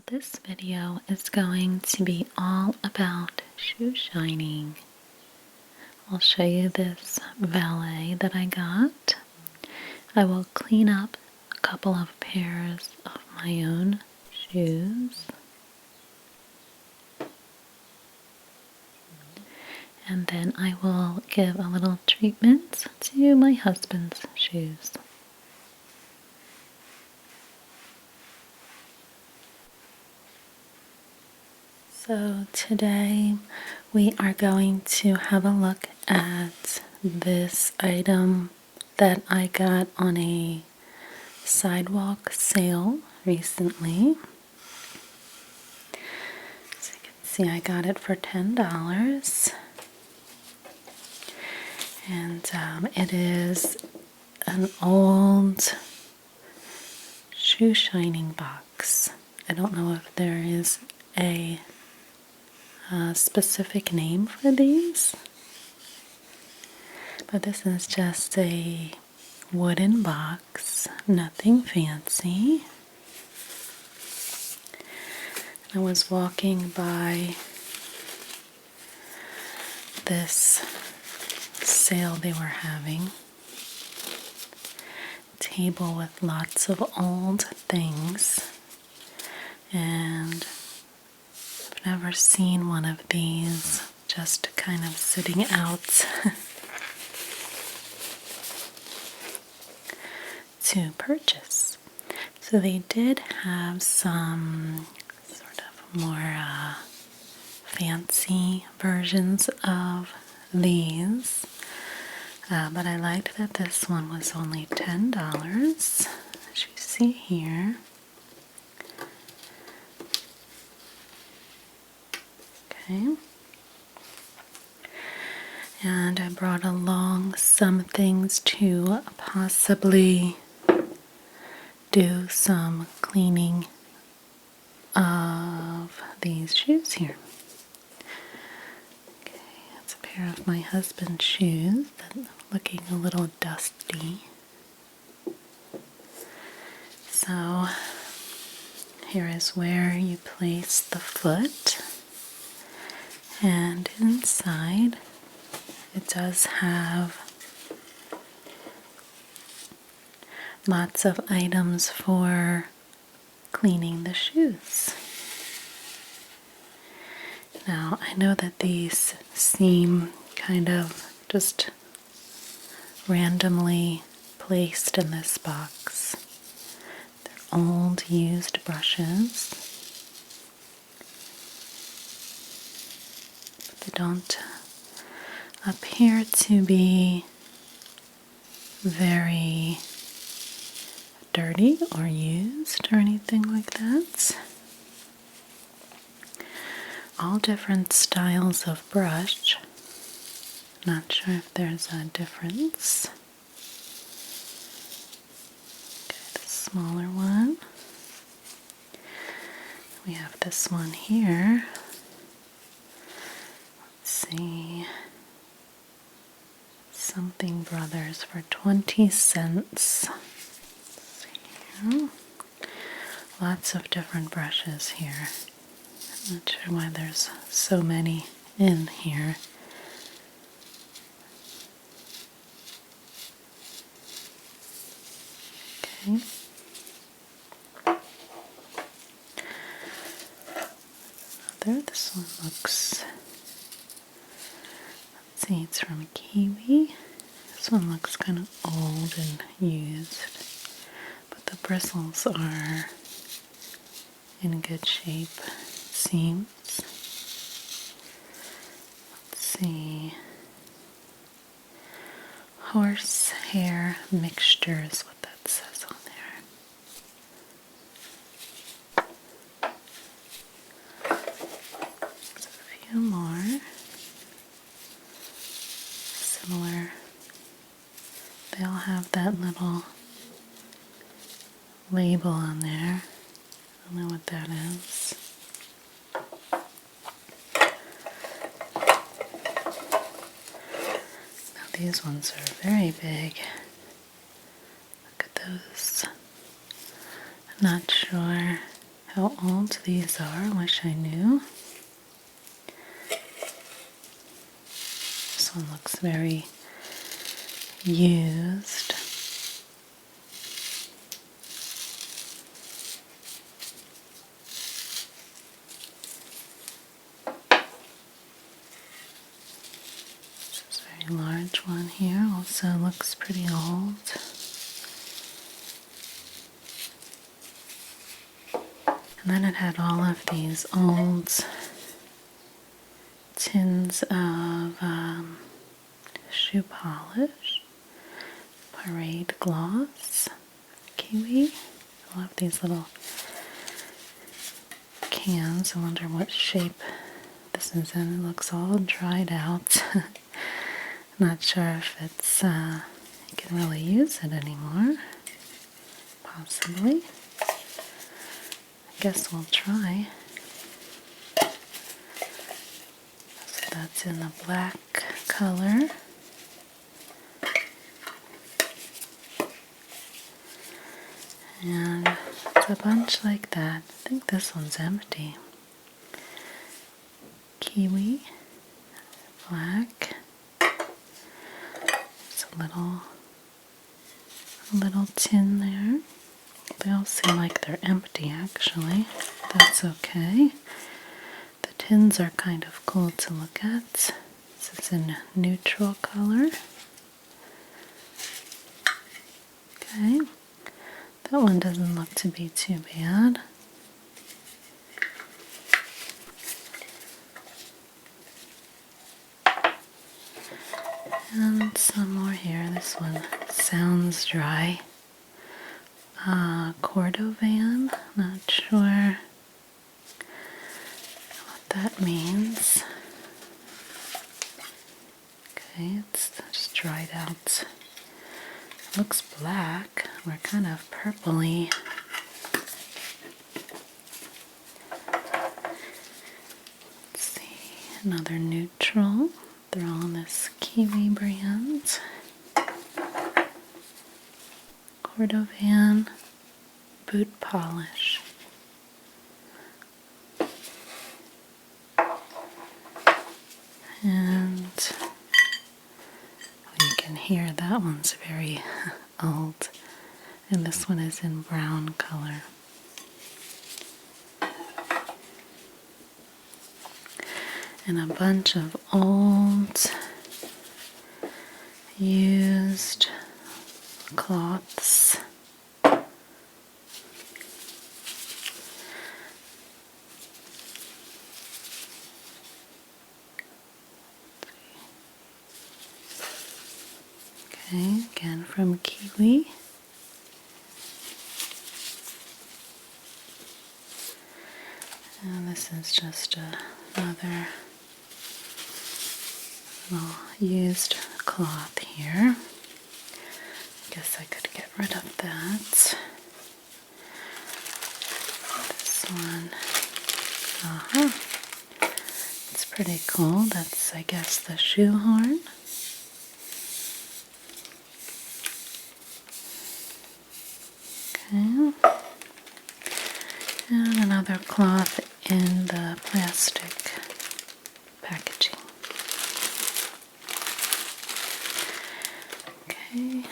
this video is going to be all about shoe shining. I'll show you this valet that I got. I will clean up a couple of pairs of my own shoes. And then I will give a little treatment to my husband's shoes. So today we are going to have a look at this item that I got on a sidewalk sale recently. As you can see, I got it for $10. And it is an old shoe shining box. I don't know if there is a specific name for these, but this is just a wooden box, nothing fancy. I was walking by this sale they were having, table with lots of old things, and I've never seen one of these just kind of sitting out to purchase. So they did have some sort of more fancy versions of these, but I liked that this one was only $10, as you see here. Okay. And I brought along some things to possibly do some cleaning of these shoes here. Okay, it's a pair of my husband's shoes that are looking a little dusty. So here is where you place the foot. And inside it does have lots of items for cleaning the shoes. Now, I know that these seem kind of just randomly placed in this box. They're old used brushes. They don't appear to be very dirty or used or anything like that. All different styles of brush. Not sure if there's a difference. Okay, the smaller one. We have this one here. See, Something Brothers for 20 cents. Let's see here. Lots of different brushes here. I'm not sure why there's so many in here. Okay. This one looks, let's see, it's from Kiwi. This one looks kind of old and used, but the bristles are in good shape, it seems. Let's see. Horsehair mixture is what that says on there. There's a few more. Similar. They all have that little label on there. I don't know what that is. Now these ones are very big. Look at those. I'm not sure how old these are. Wish I knew. This one looks very used. This very large one here also looks pretty old. And then it had all of these old tins of shoe polish, Parade gloss, kiwi. I love these little cans. I wonder what shape this is in. It looks all dried out. Not sure if it's you can really use it anymore. Possibly. I guess we'll try. So that's in the black color. And it's a bunch like that. I think this one's empty. Kiwi, black. There's a little tin there. They all seem like they're empty actually. That's okay. The tins are kind of cool to look at. This is in neutral color. Okay. That one doesn't look to be too bad. And some more here. This one sounds dry. Cordovan. Not sure what that means. Okay, it's just dried out. It looks black. We're kind of purpley. Let's see, another neutral. They're all in this Kiwi brand. Cordovan boot polish. And you can hear that one's very old. And this one is in brown color. And a bunch of old, used cloths. Okay, again from Kiwi. And this is just another little used cloth here. I guess I could get rid of that. This one, it's pretty cool. That's, I guess, the shoehorn. Okay. And another cloth in the plastic packaging. Okay,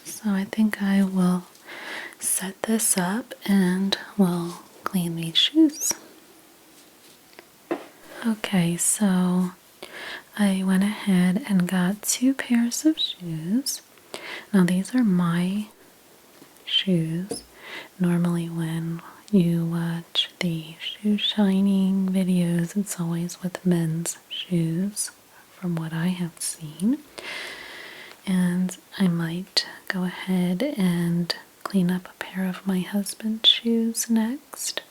so I think I will set this up and we'll clean these shoes. Okay, so I went ahead and got 2 pairs of shoes. Now these are my shoes. Normally when you watch the shoe shining videos, it's always with men's shoes from what I have seen. And I might go ahead and clean up a pair of my husband's shoes next.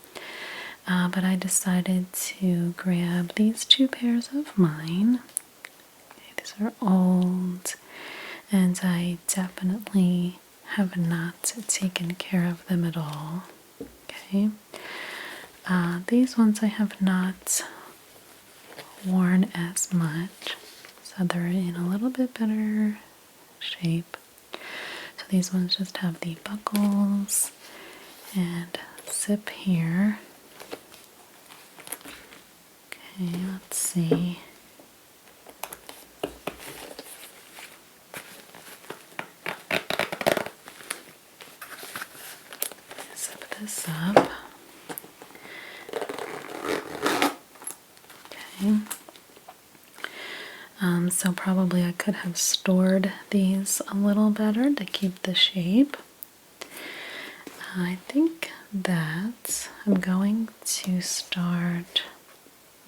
But I decided to grab these 2 pairs of mine. Okay, these are old, and I definitely have not taken care of them at all. Okay, these ones I have not worn as much, so they're in a little bit better shape. So these ones just have the buckles and zip here. Okay, let's see. Zip this up. Okay. So probably I could have stored these a little better to keep the shape. I think that I'm going to start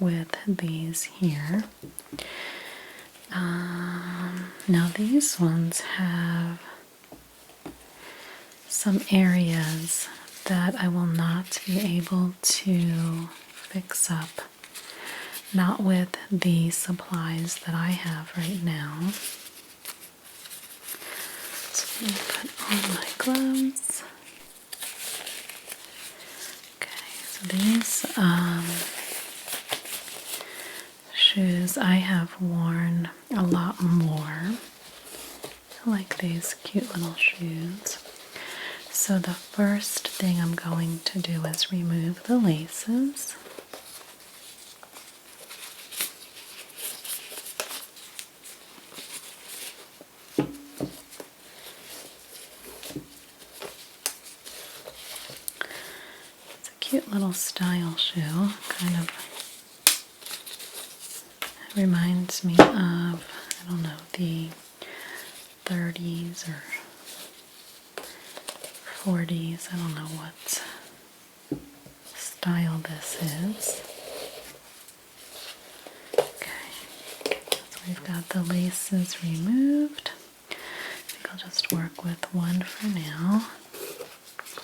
with these here. Now these ones have some areas that I will not be able to fix up. Not with the supplies that I have right now. So let me put on my gloves. Okay, so these shoes I have worn a lot more. I like these cute little shoes. So the first thing I'm going to do is remove the laces. Cute little style shoe, kind of reminds me of, I don't know, the 30s or 40s, I don't know what style this is. Okay, so we've got the laces removed. I think I'll just work with one for now.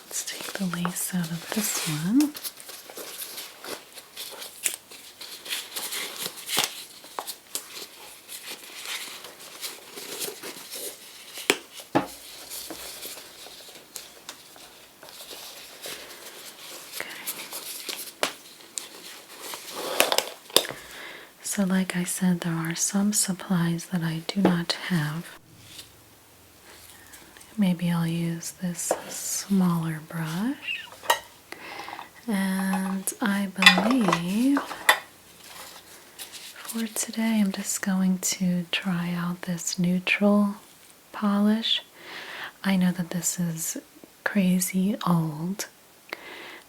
Let's take the lace out of this one. So like I said, there are some supplies that I do not have. Maybe I'll use this smaller brush. And I believe for today I'm just going to try out this neutral polish. I know that this is crazy old.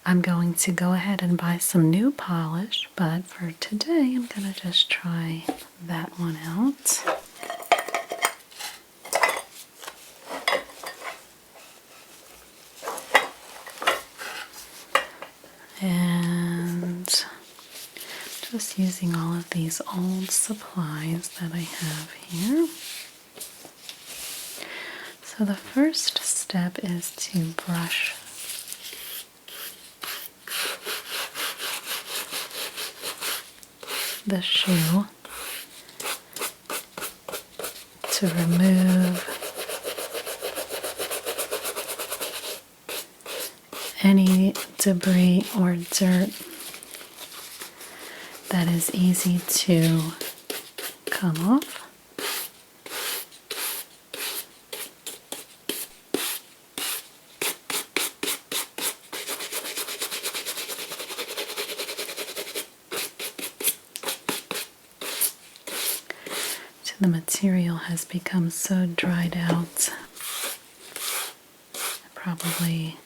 I'm going to go ahead and buy some new polish, but for today I'm going to just try that one out. And just using all of these old supplies that I have here. So the first step is to brush the shoe to remove any debris or dirt that is easy to come off. The material has become so dried out. I probably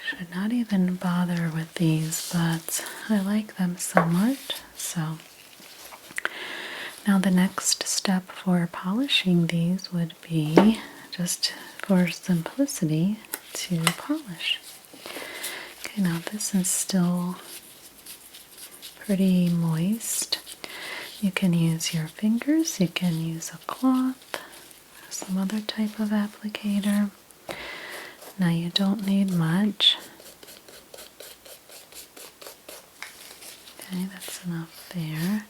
should not even bother with these, but I like them so much. So now the next step for polishing these would be, just for simplicity, to polish. Okay, now this is still pretty moist. You can use your fingers, you can use a cloth, some other type of applicator. Now you don't need much. Okay, that's enough there.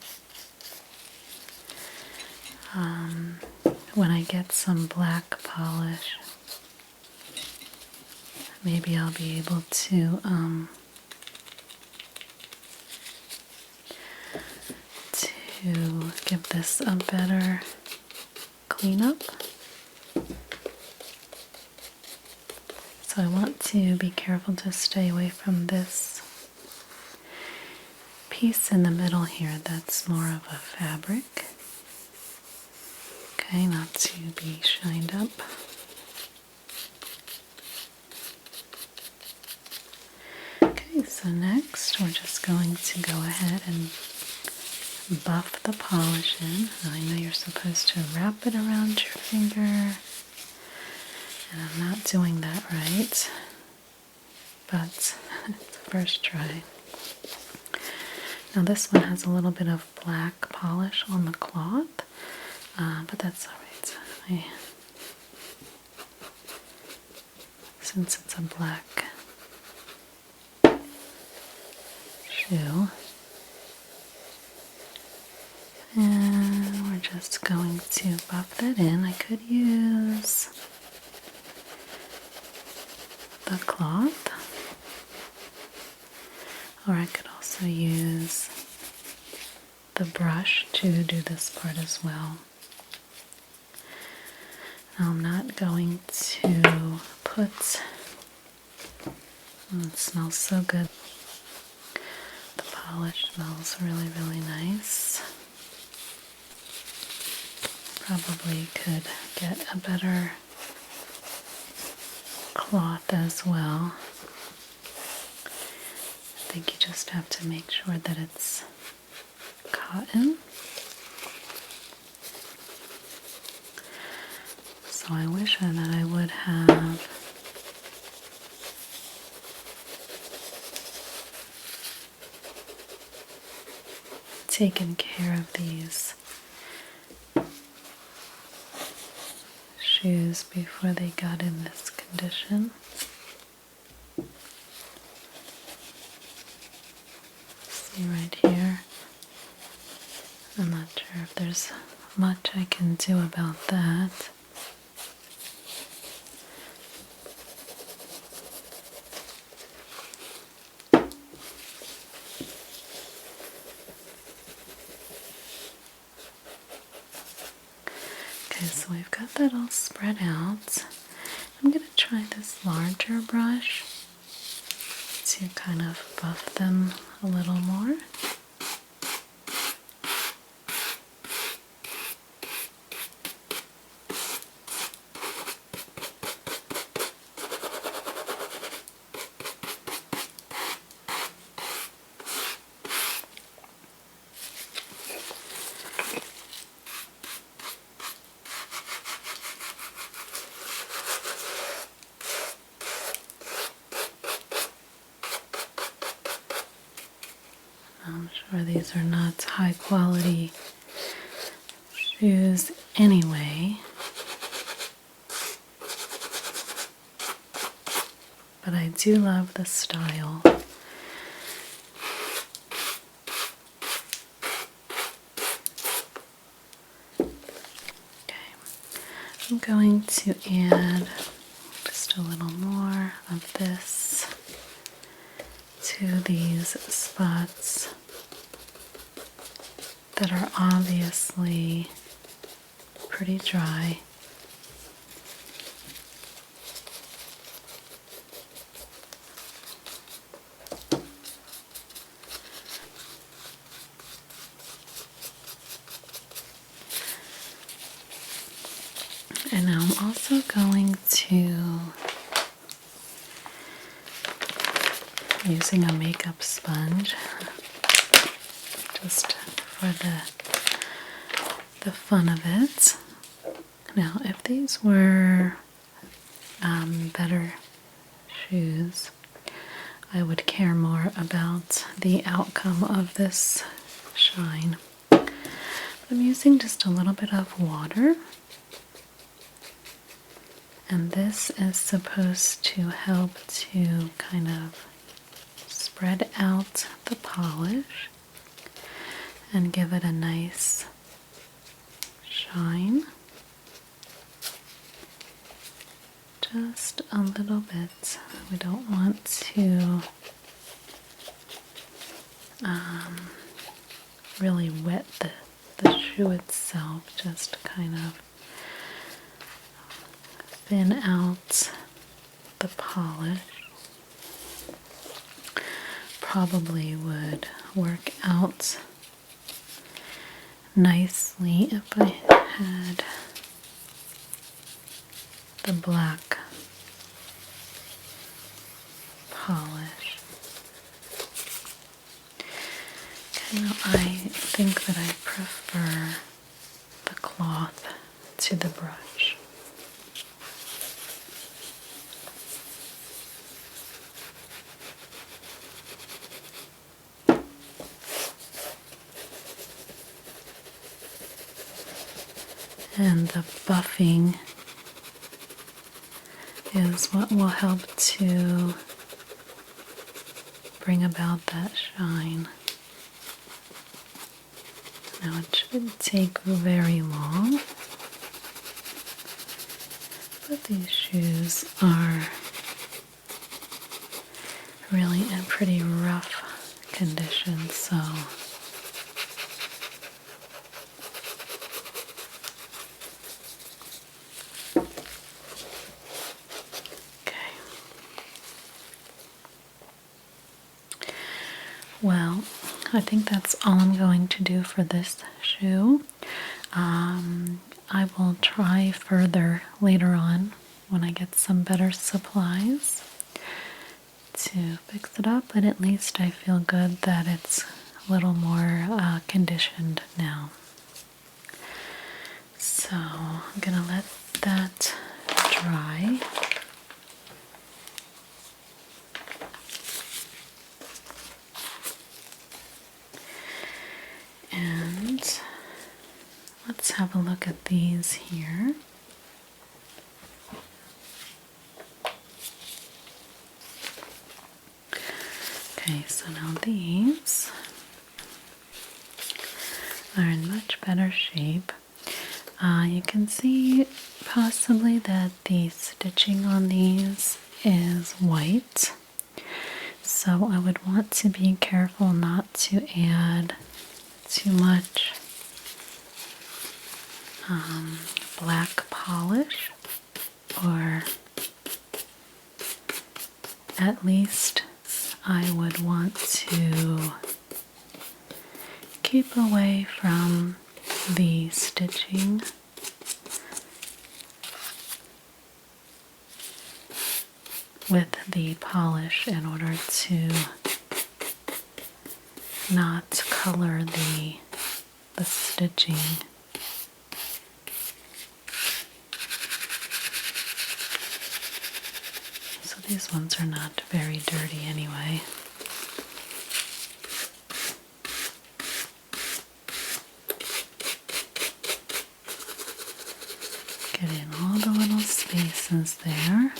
When I get some black polish, maybe I'll be able to give this a better cleanup. So So I want to be careful to stay away from this piece in the middle here that's more of a fabric. Okay, not to be shined up. Okay, so next we're just going to go ahead and buff the polish in. Now I know you're supposed to wrap it around your finger, and I'm not doing that right, but it's the first try. Now this one has a little bit of black polish on the cloth, but that's alright. Since it's a black shoe, and we're just going to buff that in. I could use the cloth, or I could also use the brush to do this part as well. Now I'm not going to put, it smells so good. The polish smells really, really nice. Probably could get a better cloth as well. I think you just have to make sure that it's cotton. So I wish that I would have taken care of these shoes before they got in this condition. See right here, I'm not sure if there's much I can do about that. Okay, so we've got that all spread out. I'm going to try this larger brush to kind of buff them a little more. I'm sure these are not high quality shoes anyway, but I do love the style. Okay, I'm going to add just a little more of this to these spots that are obviously pretty dry. And now I'm also going to, using a makeup sponge, just for the fun of it. Now, if these were better shoes, I would care more about the outcome of this shine. But I'm using just a little bit of water, and this is supposed to help to kind of spread out the polish and give it a nice shine. Just a little bit. We don't want to really wet the shoe itself, just kind of thin out the polish. probably would work out nicely if I had the black polish. Okay, now I think that I prefer the cloth to the brush. And the buffing is what will help to bring about that shine. Now it shouldn't take very long, but these shoes are really in pretty rough condition, so okay. Well, I think that's all I'm going to do for this shoe. I will try further later on when I get some better supplies to fix it up, but at least I feel good that it's a little more conditioned now. So I'm gonna let that dry. And let's have a look at these here. Okay, so now these are in much better shape. You can see possibly that the stitching on these is white, so I would want to be careful not to add too much black polish, or at least I would want to keep away from the stitching with the polish in order to not color the stitching. So these ones are not very dirty anyway. Get in all the little spaces there.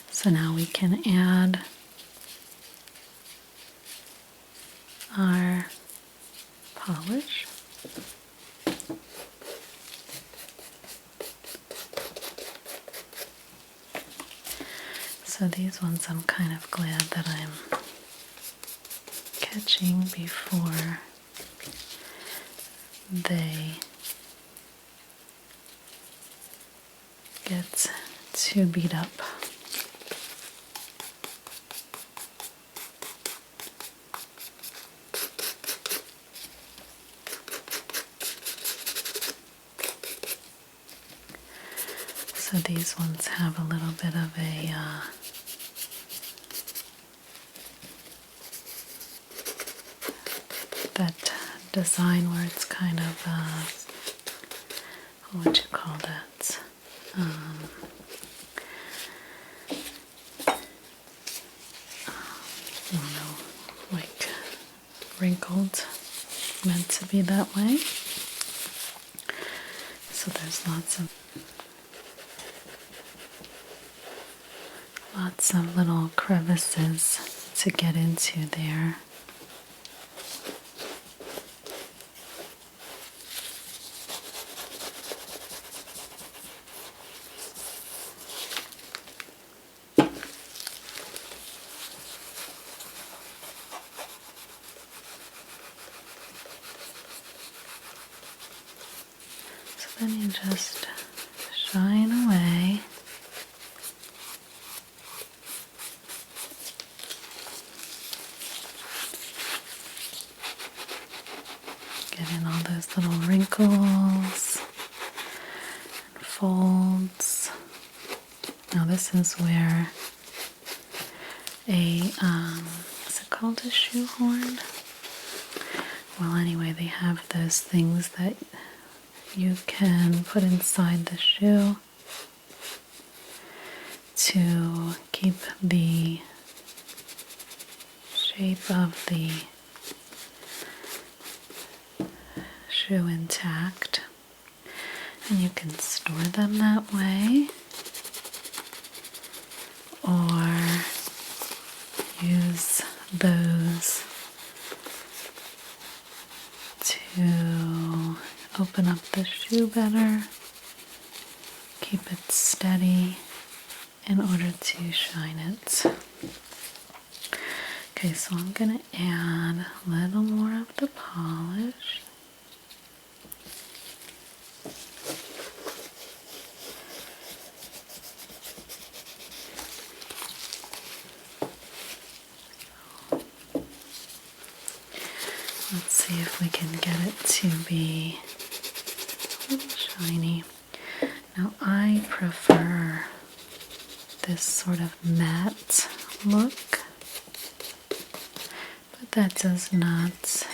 So now we can add our polish. So these ones I'm kind of glad that I'm catching before they get too beat up. So these ones have a little bit of a that design where it's kind of what would you call that? I don't know, like wrinkled, meant to be that way. So there's lots of little crevices to get into there. Okay. then you just shine away. Get in all those little wrinkles and folds. Now this is where is it called a shoehorn? Well, anyway, they have those things that you can put inside the shoe to keep the shape of the shoe intact, and you can store them that way or use those to open up the shoe better, keep it steady in order to shine it. Okay, so I'm going to add a little more of the polish. Let's see if we can get it to be a little shiny. Now I prefer this sort of matte look, but that does not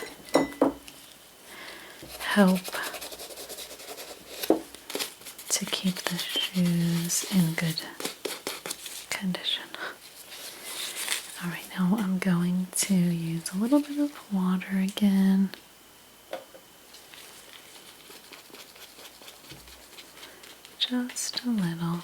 help to keep the shoes in good condition. Alright, now I'm going to use a little bit of water again. Just a little.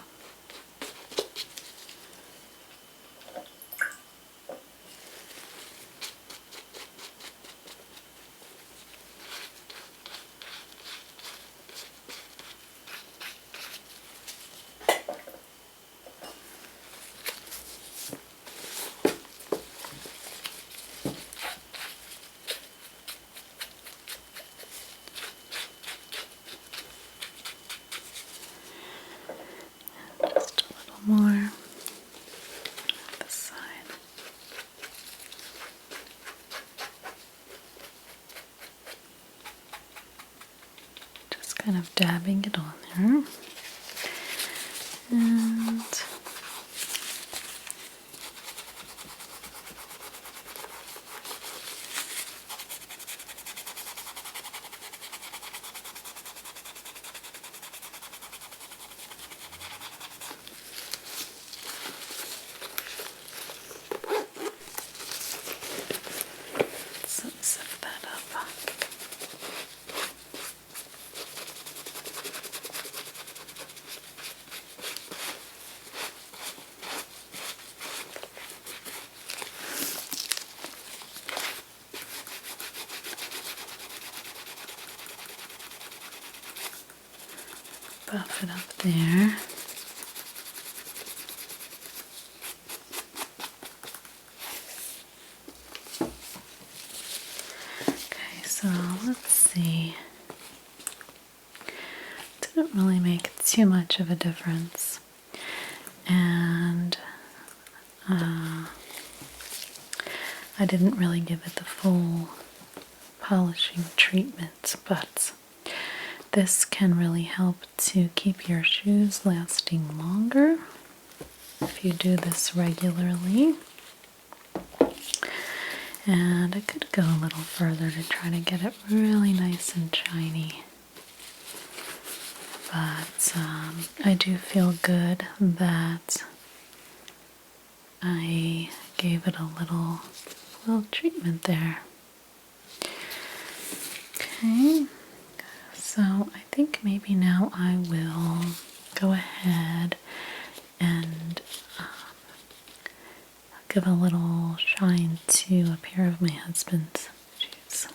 Just a little more this side. Just kind of dabbing it on there. And so zip that up. Buff it up there. Okay, so let's see. Didn't really make too much of a difference. And I didn't really give it the full polishing treatment, but this can really help to keep your shoes lasting longer if you do this regularly. And I could go a little further to try to get it really nice and shiny. But I do feel good that I gave it a little treatment there. Okay, so I think maybe now I will go ahead and give a little shine to a pair of my husband's shoes.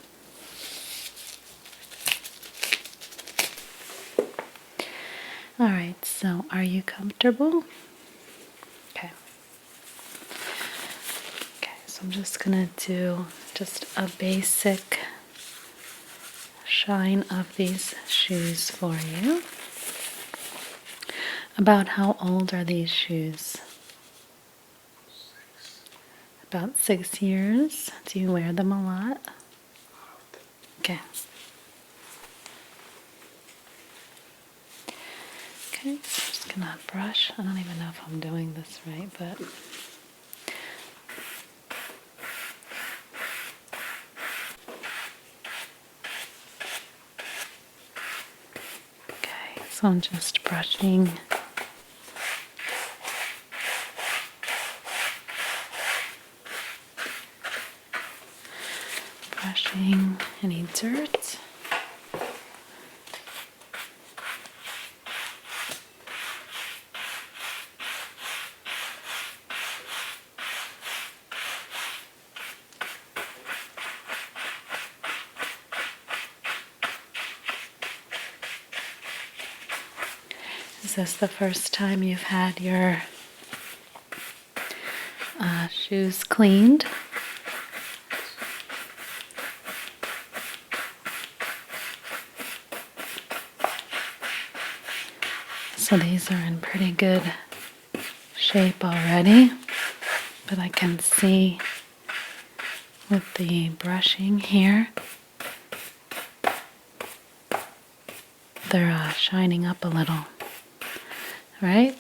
Alright, so are you comfortable? Okay. Okay, so I'm just gonna do just a basic shine of these shoes for you. About how old are these shoes? About 6 years. Do you wear them a lot? Okay. Okay, so I'm just gonna brush. I don't even know if I'm doing this right, but okay, so I'm just brushing. Brushing any dirt. Is this the first time you've had your shoes cleaned? So these are in pretty good shape already, but I can see with the brushing here, they're shining up a little, right?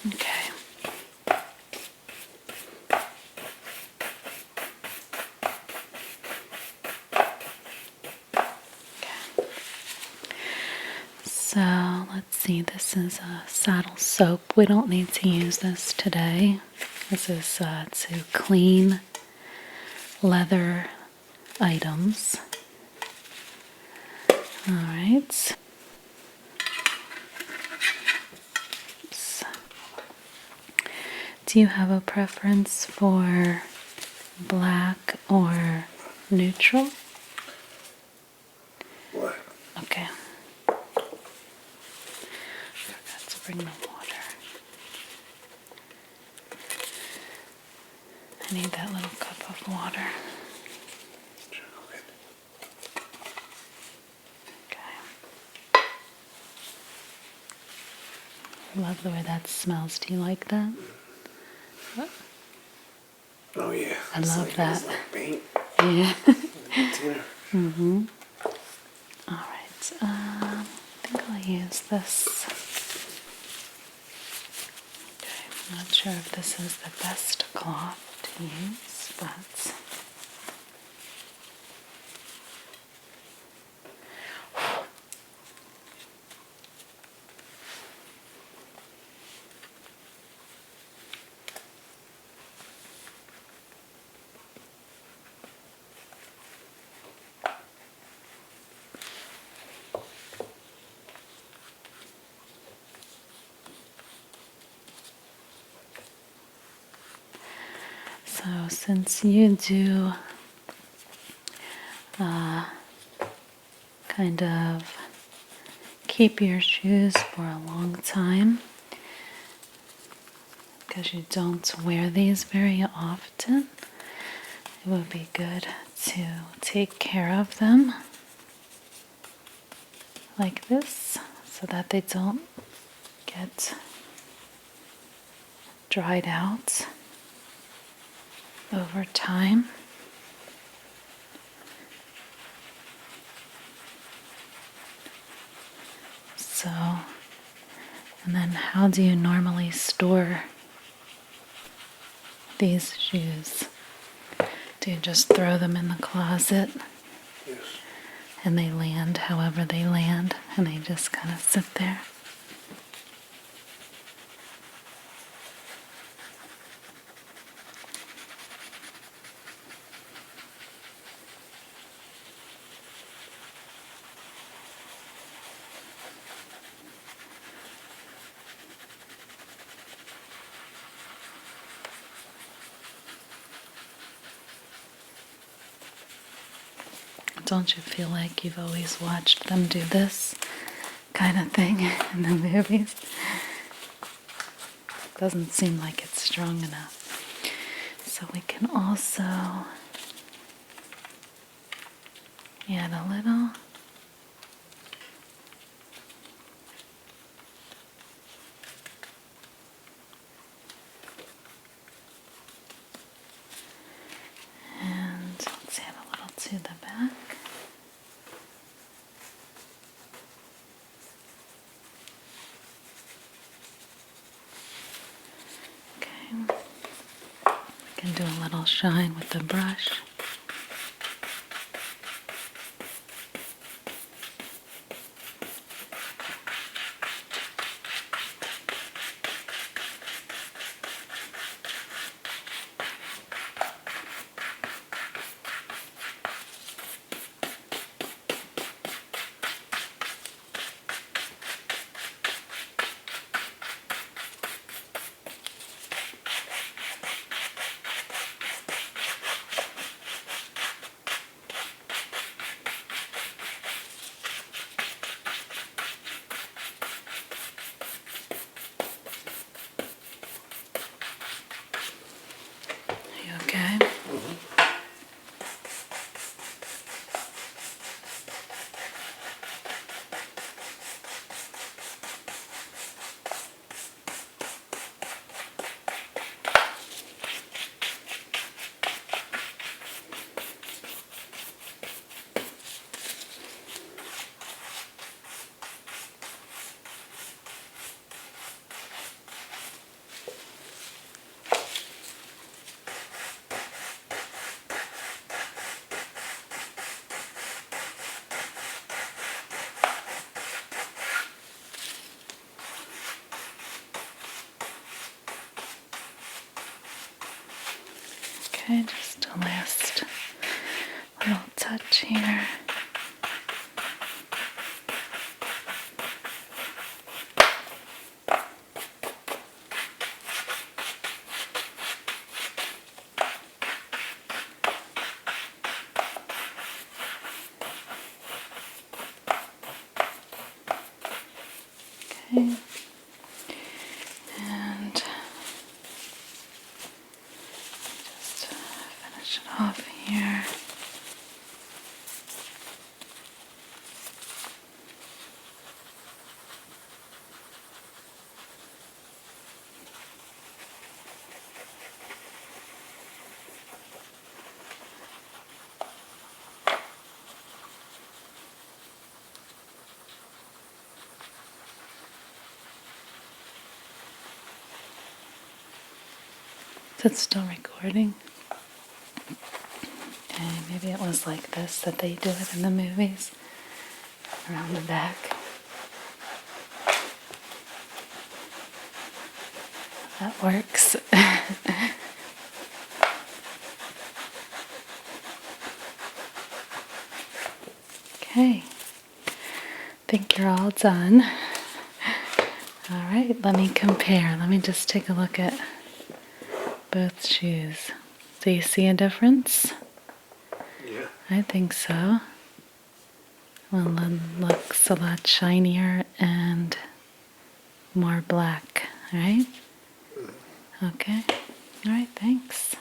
Okay. So let's see, this is a saddle soap. We don't need to use this today. This is to clean leather items. All right. Oops. Do you have a preference for black or neutral? What? Okay. Forgot to bring the water. I need that little cup of water. Okay. Love the way that smells. Do you like that? What? Oh yeah. I love that. It's like paint. Yeah. Dinner. All right. I think I'll use this. Okay. I'm not sure if this is the best cloth to use, but so since you do kind of keep your shoes for a long time, because you don't wear these very often, it would be good to take care of them like this so that they don't get dried out over time. So, and then how do you normally store these shoes? Do you just throw them in the closet? Yes. And they land however they land, and they just kind of sit there? Don't you feel like you've always watched them do this kind of thing in the movies? Doesn't seem like it's strong enough. So we can also add a little. And let's add a little to the back. Okay. We can do a little shine with the brush. You okay? Okay, just a last little touch here. Okay, and just finish it off here. Is it still recording? Okay, maybe it was like this that they do it in the movies. Around the back. That works. Okay. I think you're all done. All right, let me compare. Let me just take a look at both shoes. Do you see a difference? Yeah. I think so. One looks a lot shinier and more black, right? Okay. All right, thanks.